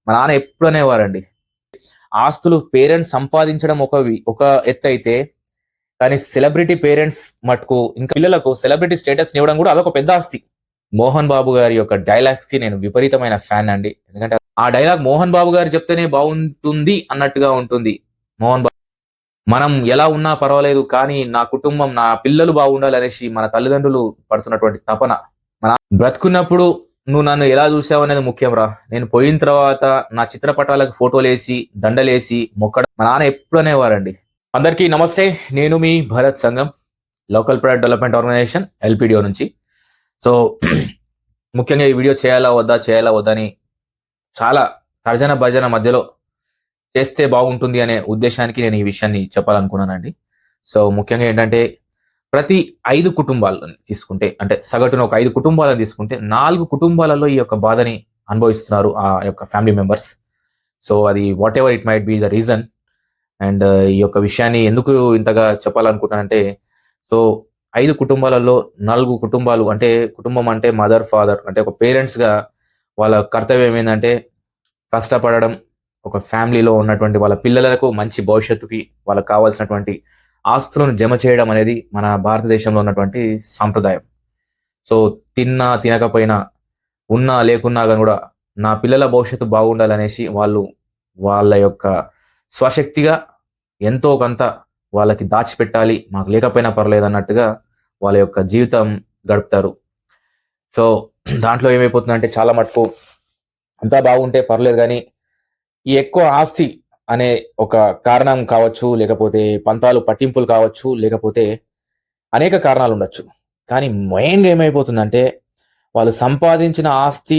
మా నాన్న ఎప్పుడు అనేవారండి, ఆస్తులు పేరెంట్స్ సంపాదించడం ఒక ఎత్తు అయితే, కానీ సెలబ్రిటీ పేరెంట్స్ మటుకు ఇంకా పిల్లలకు సెలబ్రిటీ స్టేటస్ ఇవ్వడం కూడా అదొక పెద్ద ఆస్తి. మోహన్ బాబు గారి యొక్క డైలాగ్స్ కి నేను విపరీతమైన ఫ్యాన్ అండి. ఎందుకంటే ఆ డైలాగ్ మోహన్ బాబు గారు చెప్తేనే బాగుంటుంది అన్నట్టుగా ఉంటుంది. మోహన్ బాబు, మనం ఎలా ఉన్నా పర్వాలేదు కానీ నా కుటుంబం, నా పిల్లలు బాగుండాలి అనేసి మన తల్లిదండ్రులు పడుతున్నటువంటి తపన. మన బ్రతుకున్నప్పుడు నువ్వు నన్ను ఎలా చూసావు అనేది ముఖ్యం రా, నేను పోయిన తర్వాత నా చిత్రపటాలకు ఫోటోలేసి దండలేసి మొక్కడం మా నాన్న ఎప్పుడు అనేవారండి. అందరికీ నమస్తే, నేను మీ Bharat Sangam, local product development organization LPDO నుంచి. సో ముఖ్యంగా ఈ వీడియో చేయాలా వద్దా అని చాలా తర్జన భజన మధ్యలో చేస్తే బాగుంటుంది అనే ఉద్దేశానికి నేను ఈ విషయాన్ని చెప్పాలనుకున్నానండి. సో ముఖ్యంగా ఏంటంటే, ప్రతి 5 కుటుంబాలను తీసుకుంటే, అంటే సగటున ఒక 5 కుటుంబాలను తీసుకుంటే 4 కుటుంబాలలో ఈ యొక్క బాధని అనుభవిస్తున్నారు ఆ యొక్క ఫ్యామిలీ మెంబర్స్. సో అది what ever it might be the reason. And ఈ యొక్క విషయాన్ని ఎందుకు ఇంతగా చెప్పాలనుకుంటానంటే, సో 5 కుటుంబాలలో 4 కుటుంబాలు, అంటే కుటుంబం అంటే మదర్ ఫాదర్, అంటే ఒక పేరెంట్స్గా వాళ్ళ కర్తవ్యం ఏంటంటే కష్టపడడం, ఒక ఫ్యామిలీలో ఉన్నటువంటి వాళ్ళ పిల్లలకు మంచి భవిష్యత్తుకి వాళ్ళకి కావాల్సినటువంటి ఆస్తులను జమ చేయడం అనేది మన భారతదేశంలో ఉన్నటువంటి సాంప్రదాయం. సో తిన్నా తినకపోయినా, ఉన్నా లేకున్నా కానీ కూడా నా పిల్లల భవిష్యత్తు బాగుండాలనేసి వాళ్ళు వాళ్ళ యొక్క స్వశక్తిగా ఎంతో కొంత వాళ్ళకి దాచిపెట్టాలి, మాకు లేకపోయినా పర్లేదు అన్నట్టుగా వాళ్ళ యొక్క జీవితం గడుపుతారు. సో దాంట్లో ఏమైపోతుందంటే, చాలా మటుకు అంతా బాగుంటే పర్లేదు కానీ ఈ ఎక్కువ ఆస్తి అనే ఒక కారణం కావచ్చు, లేకపోతే పంతాలు పట్టింపులు కావచ్చు, లేకపోతే అనేక కారణాలు ఉండొచ్చు. కానీ మెయిన్గా ఏమైపోతుందంటే, వాళ్ళు సంపాదించిన ఆస్తి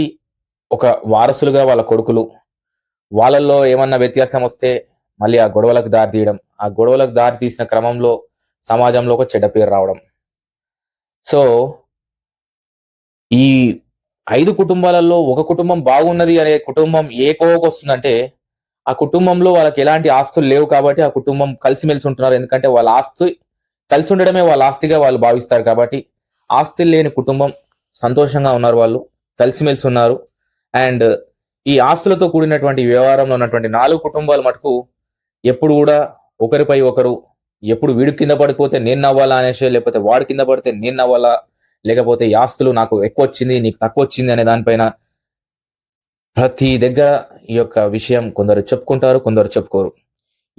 ఒక వారసులుగా వాళ్ళ కొడుకులు, వాళ్ళల్లో ఏమన్నా వ్యత్యాసం వస్తే మళ్ళీ ఆ గొడవలకు దారి తీయడం, ఆ గొడవలకు దారి తీసిన క్రమంలో సమాజంలో ఒక చెడ్డ పేరు రావడం. సో ఈ 5 కుటుంబాలలో ఒక కుటుంబం బాగున్నది అనే కుటుంబం ఏ కోవకు వస్తుందంటే, ఆ కుటుంబంలో వాళ్ళకి ఎలాంటి ఆస్తులు లేవు కాబట్టి ఆ కుటుంబం కలిసిమెలిసి ఉంటున్నారు. ఎందుకంటే వాళ్ళ ఆస్తి కలిసి ఉండడమే వాళ్ళ ఆస్తిగా వాళ్ళు భావిస్తారు కాబట్టి. ఆస్తులు లేని కుటుంబం సంతోషంగా ఉన్నారు, వాళ్ళు కలిసిమెలిసి ఉన్నారు. అండ్ ఈ ఆస్తులతో కూడినటువంటి వ్యవహారంలో ఉన్నటువంటి 4 కుటుంబాలు మటుకు ఎప్పుడు కూడా ఒకరిపై ఒకరు, ఎప్పుడు వీడు కింద పడిపోతే నేను నవ్వాలా అనేసి, లేకపోతే వాడు కింద పడితే నేను నవ్వాలా, లేకపోతే ఈ ఆస్తులు నాకు ఎక్కువ వచ్చింది నీకు తక్కువ వచ్చింది అనే దానిపైన ప్రతి దగ్గర ఈ యొక్క విషయం కొందరు చెప్పుకుంటారు, కొందరు చెప్పుకోరు.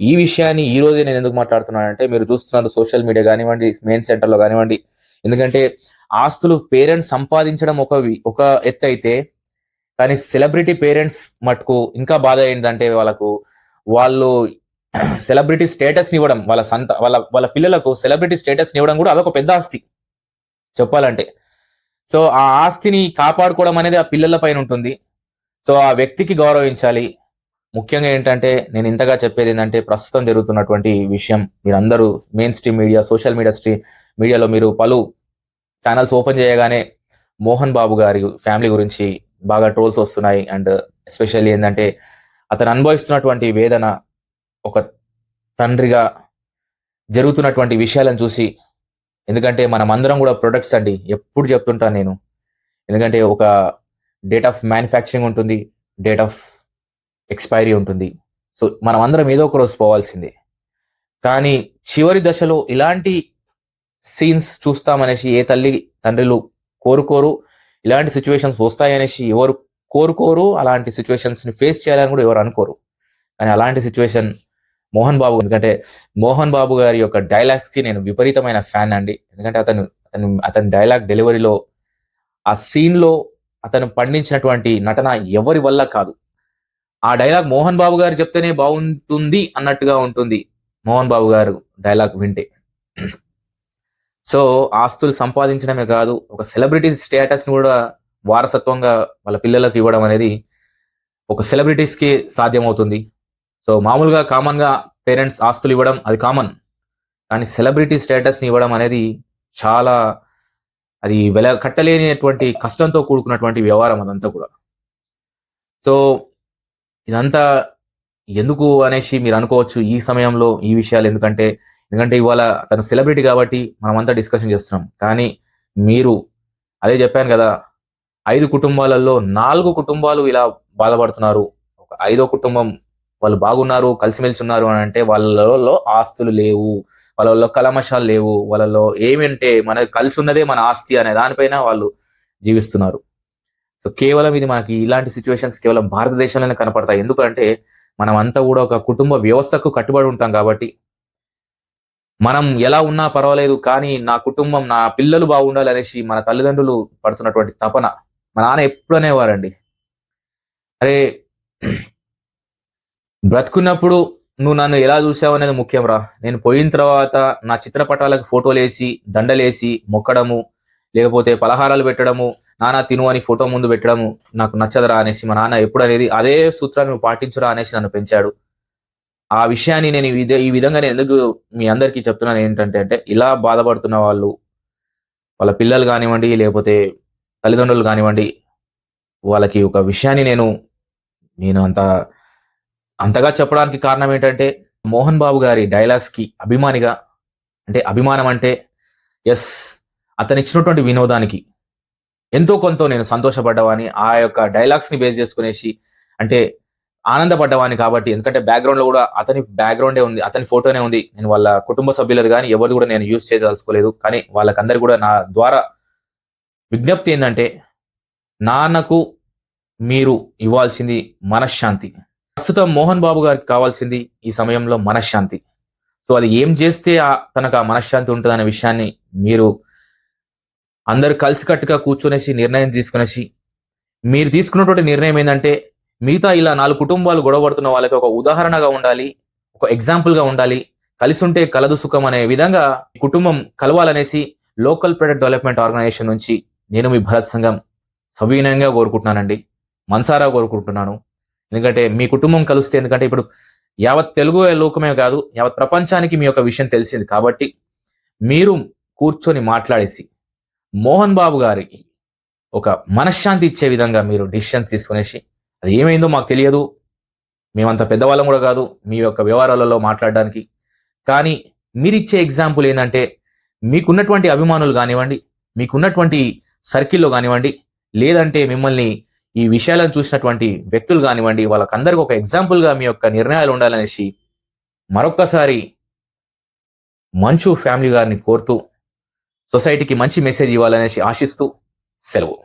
ఈ విషయాన్ని ఈ రోజే నేను ఎందుకు మాట్లాడుతున్నానంటే, మీరు చూస్తున్నారు సోషల్ మీడియా కానివ్వండి, మెయిన్ సెంటర్లో కానివ్వండి. ఎందుకంటే ఆస్తులు పేరెంట్స్ సంపాదించడం ఒక ఎత్తు అయితే, కానీ సెలబ్రిటీ పేరెంట్స్ మటుకు ఇంకా బాధ ఏంటంటే, వాళ్ళు సెలబ్రిటీ స్టేటస్ని ఇవ్వడం, వాళ్ళ పిల్లలకు సెలబ్రిటీ స్టేటస్ని ఇవ్వడం కూడా అదొక పెద్ద ఆస్తి చెప్పాలంటే. సో ఆ ఆస్తిని కాపాడుకోవడం అనేది ఆ పిల్లల పైన ఉంటుంది. సో ఆ వ్యక్తికి గౌరవించాలి. ముఖ్యంగా ఏంటంటే, నేను ఇంతగా చెప్పేది ఏంటంటే, ప్రస్తుతం జరుగుతున్నటువంటి విషయం మీరందరూ మెయిన్ స్ట్రీమ్ మీడియా, సోషల్ మీడియాలో మీరు పలు ఛానల్స్ ఓపెన్ చేయగానే మోహన్ బాబు గారి ఫ్యామిలీ గురించి బాగా ట్రోల్స్ వస్తున్నాయి. అండ్ ఎస్పెషల్లీ ఏంటంటే, అతను అనుభవిస్తున్నటువంటి వేదన, ఒక తండ్రిగా జరుగుతున్నటువంటి విషయాలను చూసి, ఎందుకంటే మనం అందరం కూడా ప్రొడక్ట్స్ అండి, ఎప్పుడు చెప్తుంటాను నేను. ఎందుకంటే ఒక డేట్ ఆఫ్ మ్యానుఫ్యాక్చరింగ్ ఉంటుంది, డేట్ ఆఫ్ ఎక్స్పైరీ ఉంటుంది. సో మనం అందరం ఏదో ఒక రోజు పోవాల్సిందే. కానీ చివరి దశలో ఇలాంటి సీన్స్ చూస్తామనేసి ఏ తండ్రులు కోరుకోరు. ఇలాంటి సిచ్యువేషన్స్ వస్తాయనేసి ఎవరు కోరుకోరు. అలాంటి సిచ్యువేషన్స్ని ఫేస్ చేయాలని కూడా ఎవరు అనుకోరు. కానీ అలాంటి సిచ్యువేషన్ మోహన్ బాబు, ఎందుకంటే మోహన్ బాబు గారి యొక్క డైలాగ్స్కి నేను విపరీతమైన ఫ్యాన్ అండి. ఎందుకంటే అతని డైలాగ్ డెలివరీలో, ఆ సీన్లో అతను పండించినటువంటి నటన ఎవరి వల్ల కాదు. ఆ డైలాగ్ మోహన్ బాబు గారు చెప్తేనే బాగుంటుంది అన్నట్టుగా ఉంటుంది మోహన్ బాబు గారు డైలాగ్ వింటే. సో ఆస్తులు సంపాదించడమే కాదు, ఒక సెలబ్రిటీ స్టేటస్ని కూడా వారసత్వంగా వాళ్ళ పిల్లలకు ఇవ్వడం అనేది ఒక సెలబ్రిటీస్కి సాధ్యమవుతుంది. సో మామూలుగా కామన్గా పేరెంట్స్ ఆస్తులు ఇవ్వడం అది కామన్, కానీ సెలబ్రిటీ స్టేటస్ని ఇవ్వడం అనేది చాలా, అది కట్టలేనిటువంటి కష్టంతో కూడుకున్నటువంటి వ్యవహారం అదంతా కూడా. సో ఇదంతా ఎందుకు అనేసి మీరు అనుకోవచ్చు ఈ సమయంలో ఈ విషయాలు ఎందుకంటే ఇవాళ తను సెలబ్రిటీ కాబట్టి మనమంతా డిస్కషన్ చేస్తున్నాం. కానీ మీరు అదే చెప్పాను కదా, 5 కుటుంబాలలో 4 కుటుంబాలు ఇలా బాధపడుతున్నారు. ఒక ఐదో కుటుంబం వాళ్ళు బాగున్నారు, కలిసిమెలిసి ఉన్నారు అని అంటే వాళ్ళలో ఆస్తులు లేవు, వాళ్ళలో కల్మషాలు లేవు, వాళ్ళలో ఏమంటే మనకి కలిసి ఉన్నదే మన ఆస్తి అనే దానిపైన వాళ్ళు జీవిస్తున్నారు. సో కేవలం ఇది మనకి ఇలాంటి సిచ్యువేషన్స్ కేవలం భారతదేశంలోనే కనపడతాయి. ఎందుకంటే మనం అంతా కూడా ఒక కుటుంబ వ్యవస్థకు కట్టుబడి ఉంటాం కాబట్టి మనం ఎలా ఉన్నా పర్వాలేదు కానీ నా కుటుంబం, నా పిల్లలు బాగుండాలి అనేసి మన తల్లిదండ్రులు పడుతున్నటువంటి తపన. మా నాన్న ఎప్పుడు అనేవారండి, అరే బ్రతుకున్నప్పుడు నువ్వు నన్ను ఎలా చూసావు అనేది ముఖ్యం రా. నేను పోయిన తర్వాత నా చిత్రపటాలకు ఫోటోలేసి, దండలేసి మొక్కడము, లేకపోతే పలహారాలు పెట్టడము, నాన్న తిను అని ఫోటో ముందు పెట్టడము నాకు నచ్చదురా అనేసి మా నాన్న ఎప్పుడు అనేది, అదే సూత్రాన్ని నువ్వు పాటించురా అనేసి నన్ను పెంచాడు. ఆ విషయాన్ని నేను ఈ విధంగా నేను ఎందుకు మీ అందరికీ చెప్తున్నాను ఏంటంటే అంటే ఇలా బాధపడుతున్న వాళ్ళు, వాళ్ళ పిల్లలు కానివ్వండి, లేకపోతే తల్లిదండ్రులు కానివ్వండి, వాళ్ళకి ఒక విషయాన్ని నేను అంతగా చెప్పడానికి కారణం ఏంటంటే మోహన్ బాబు గారి డైలాగ్స్ కి అభిమానిగా, అంటే అభిమానం అంటే ఎస్, అతను ఇచ్చినటువంటి వినోదానికి ఎంతో కొంత నేను సంతోషపడ్డవాని, ఆ యొక్క డైలాగ్స్ ని బేస్ చేసుకునేసి అంటే ఆనందపడ్డవాని కాబట్టి. ఎందుకంటే బ్యాక్గ్రౌండ్ లో కూడా అతని బ్యాక్గ్రౌండే ఉంది, అతని ఫోటోనే ఉంది. నేను వాళ్ళ కుటుంబ సభ్యులది కానీ ఎవరిది కూడా నేను యూజ్ చేయదలుచుకోలేదు. కానీ వాళ్ళకందరు కూడా నా ద్వారా విజ్ఞప్తి ఏంటంటే, నాన్నకు మీరు ఇవ్వాల్సింది మనశ్శాంతి. ప్రస్తుతం మోహన్ బాబు గారికి కావాల్సింది ఈ సమయంలో మనశ్శాంతి. సో అది ఏం చేస్తే తనకు ఆ మనశ్శాంతి ఉంటుంది అనే విషయాన్ని మీరు అందరు కలిసికట్టుగా కూర్చునేసి నిర్ణయం తీసుకునేసి, మీరు తీసుకున్నటువంటి నిర్ణయం ఏంటంటే మిగతా ఇలా 4 కుటుంబాలు గొడవపడుతున్న వాళ్ళకి ఒక ఉదాహరణగా ఉండాలి, ఒక ఎగ్జాంపుల్ గా ఉండాలి. కలిసి ఉంటే కలదు సుఖం అనే విధంగా కుటుంబం కలవాలనేసి లోకల్ ప్రొడక్ట్ డెవలప్మెంట్ ఆర్గనైజేషన్ నుంచి నేను మీ భరత్ సంఘం సవినయంగా కోరుకుంటున్నానండి, మనసారా కోరుకుంటున్నాను. ఎందుకంటే మీ కుటుంబం కలిస్తే, ఎందుకంటే ఇప్పుడు యావత్ తెలుగు లోకమే కాదు యావత్ ప్రపంచానికి మీ యొక్క విషయం తెలిసింది కాబట్టి మీరు కూర్చొని మాట్లాడేసి మోహన్ బాబు గారికి ఒక మనశ్శాంతి ఇచ్చే విధంగా మీరు డిసిషన్స్ తీసుకునేసి, అది ఏమైందో మాకు తెలియదు, మేమంత పెద్దవాళ్ళం కూడా కాదు మీ యొక్క వ్యవహారాలలో మాట్లాడడానికి, కానీ మీరిచ్చే ఎగ్జాంపుల్ ఏంటంటే మీకున్నటువంటి అభిమానులు కానివ్వండి, మీకున్నటువంటి సర్కిల్లో కానివ్వండి, లేదంటే మిమ్మల్ని ఈ విషయాలను చూసినటువంటి వ్యక్తులు కానివ్వండి, వాళ్ళకందరికీ ఒక ఎగ్జాంపుల్గా మీ యొక్క నిర్ణయాలు ఉండాలనేసి మరొక్కసారి మంచు ఫ్యామిలీ గారిని కోరుతూ, సొసైటీకి మంచి మెసేజ్ ఇవ్వాలనేసి ఆశిస్తూ సెలవు.